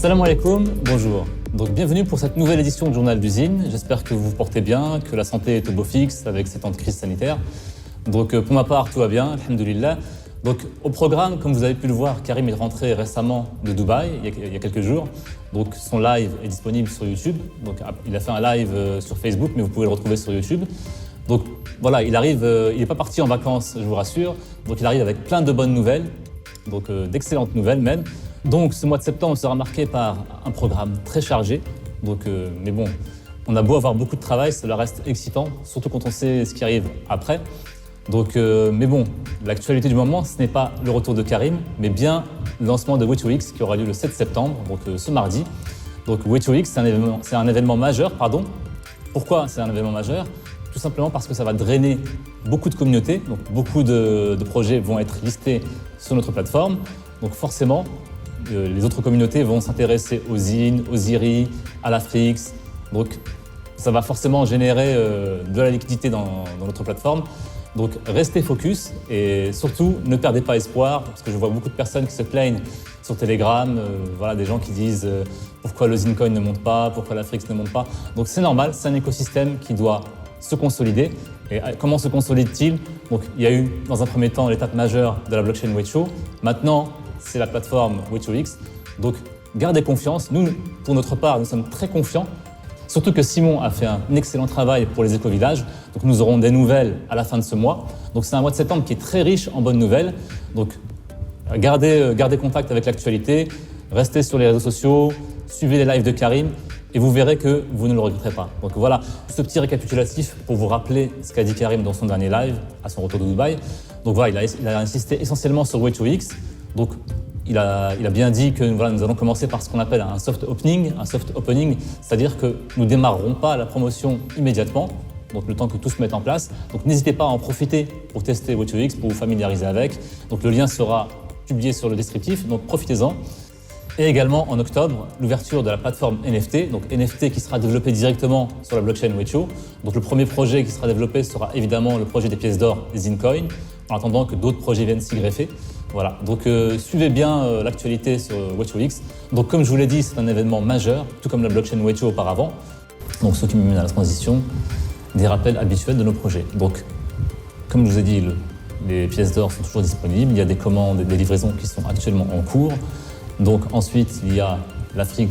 Assalamu alaikum, bonjour. Donc bienvenue pour cette nouvelle édition du Journal d'usine. J'espère que vous vous portez bien, que la santé est au beau fixe avec ces temps de crise sanitaire. Donc pour ma part, tout va bien, alhamdoulilah. Donc au programme, comme vous avez pu le voir, Karim est rentré récemment de Dubaï, il y a quelques jours. Donc son live est disponible sur YouTube. Donc il a fait un live sur Facebook, mais vous pouvez le retrouver sur YouTube. Donc voilà, il arrive, il n'est pas parti en vacances, je vous rassure. Donc il arrive avec plein de bonnes nouvelles, donc d'excellentes nouvelles même. Donc ce mois de septembre sera marqué par un programme très chargé. Donc, mais bon, on a beau avoir beaucoup de travail, cela reste excitant, surtout quand on sait ce qui arrive après. Donc, mais bon, l'actualité du moment, ce n'est pas le retour de Karim, mais bien le lancement de Way2X qui aura lieu le 7 septembre, donc ce mardi. Donc Way2X, c'est un événement majeur, pardon. Pourquoi c'est un événement majeur ? Tout simplement parce que ça va drainer beaucoup de communautés, donc beaucoup de projets vont être listés sur notre plateforme. Donc forcément, les autres communautés vont s'intéresser aux zines, aux IRI, à l'Afrix. Donc ça va forcément générer de la liquidité dans notre plateforme. Donc restez focus et surtout ne perdez pas espoir parce que je vois beaucoup de personnes qui se plaignent sur Telegram, voilà, des gens qui disent pourquoi le Zinecoin ne monte pas, pourquoi l'Afrix ne monte pas. Donc c'est normal, c'est un écosystème qui doit se consolider. Et comment se consolide-t-il ? Donc il y a eu dans un premier temps l'étape majeure de la blockchain Way2. Maintenant, c'est la plateforme Way2X. Donc gardez confiance. Nous, pour notre part, nous sommes très confiants. Surtout que Simon a fait un excellent travail pour les éco-villages. Donc nous aurons des nouvelles à la fin de ce mois. Donc c'est un mois de septembre qui est très riche en bonnes nouvelles. Donc gardez contact avec l'actualité, restez sur les réseaux sociaux, suivez les lives de Karim et vous verrez que vous ne le regretterez pas. Donc voilà, ce petit récapitulatif pour vous rappeler ce qu'a dit Karim dans son dernier live à son retour de Dubaï. Donc voilà, il a insisté essentiellement sur Way2X. Donc il a bien dit que voilà, nous allons commencer par ce qu'on appelle un soft opening, c'est-à-dire que nous ne démarrerons pas la promotion immédiatement, donc le temps que tout se mette en place. Donc n'hésitez pas à en profiter pour tester Way2X, pour vous familiariser avec. Donc le lien sera publié sur le descriptif, donc profitez-en. Et également en octobre, l'ouverture de la plateforme NFT, donc NFT qui sera développée directement sur la blockchain Way2. Donc le premier projet qui sera développé sera évidemment le projet des pièces d'or, des Zinecoin, en attendant que d'autres projets viennent s'y greffer. Voilà, donc suivez bien l'actualité sur Way2X. Donc comme je vous l'ai dit, c'est un événement majeur, tout comme la blockchain Way2 auparavant. Donc ce qui me mène à la transition des rappels habituels de nos projets. Donc comme je vous ai dit, les pièces d'or sont toujours disponibles. Il y a des commandes et des livraisons qui sont actuellement en cours. Donc ensuite, il y a l'Afrix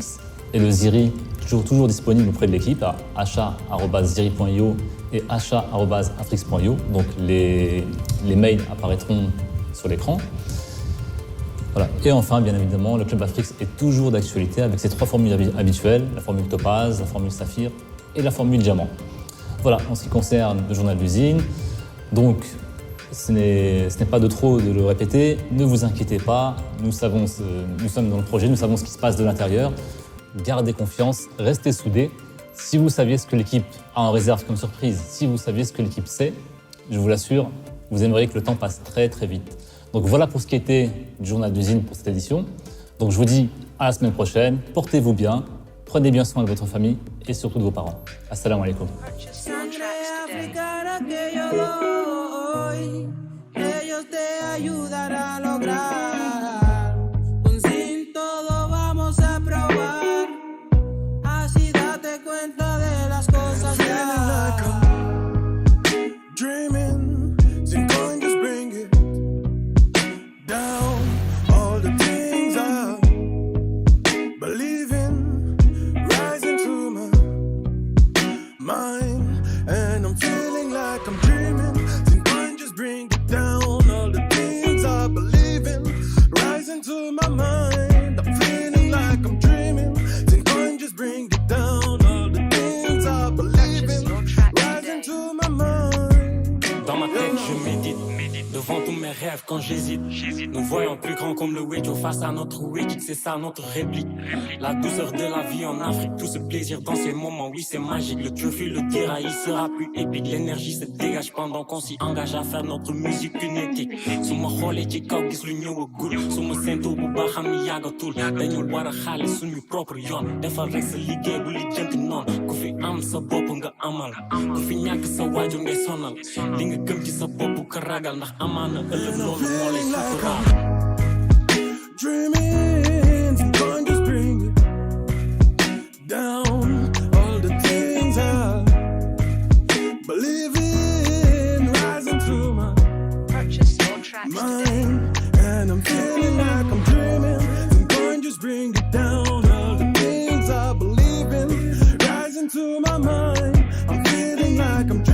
et le Ziri, toujours disponibles auprès de l'équipe à achat@ziri.io et achat@afrix.io. Donc les mails apparaîtront sur l'écran. Voilà. Et enfin, bien évidemment, le Club Afrix est toujours d'actualité avec ses 3 formules habituelles, la formule Topaz, la formule Saphir et la formule Diamant. Voilà, en ce qui concerne le journal d'usine. Donc, ce n'est pas de trop de le répéter, ne vous inquiétez pas, nous sommes dans le projet, nous savons ce qui se passe de l'intérieur. Gardez confiance, restez soudés. Si vous saviez ce que l'équipe a en réserve comme surprise, si vous saviez ce que l'équipe sait, je vous l'assure, vous aimeriez que le temps passe très très vite. Donc voilà pour ce qui était du journal d'usine pour cette édition. Donc je vous dis à la semaine prochaine, portez-vous bien, prenez bien soin de votre famille et surtout de vos parents. Assalamu alaikum. Ellos te ayudarán a lograr. Con Zin todo vamos a probar. Así date cuenta de las cosas ya. Dreaming, Zinecoin just bring it down. All the things I believe in, rising to my mind, and I'm feeling like I'm dreaming. Zinecoin just bring it down. All the things I believe in, rising to my mind. I'm feeling like I'm dreaming. Zinecoin just bring it down. All the things I believe in, rising to my mind. Dans ma tête, je médite devant tous mes rêves quand j'hésite. Nous voyons plus grand comme le Way2 face à notre Way2, c'est ça notre réplique. La douceur de la vie en Afrique, tout ce plaisir dans ces moments, oui c'est magique. Le trophy le dira, il sera plus épique. L'énergie se dégage pendant qu'on s'y engage à faire notre musique kinétique. Suma xoolee ci kaw gis lu ñëwagul, suma séntu bu baax xam ni yàggatul. Dañu war a xaale suñu propre yoon, defal rek sa liggéey bu li jënti noonu. Ku fi am sa bopp nga amal, ku fi ñàkk sa waajur ngay sonal. Li nga gëm ci sa bopp ka ragal ndax amaana ëllëg loolu moo lay suturaal. Dreaming, Zinecoin just bring it mine. And I'm feeling like I'm dreaming. And going just bring it down. All the things I believe in rising to my mind. I'm feeling like I'm dreaming.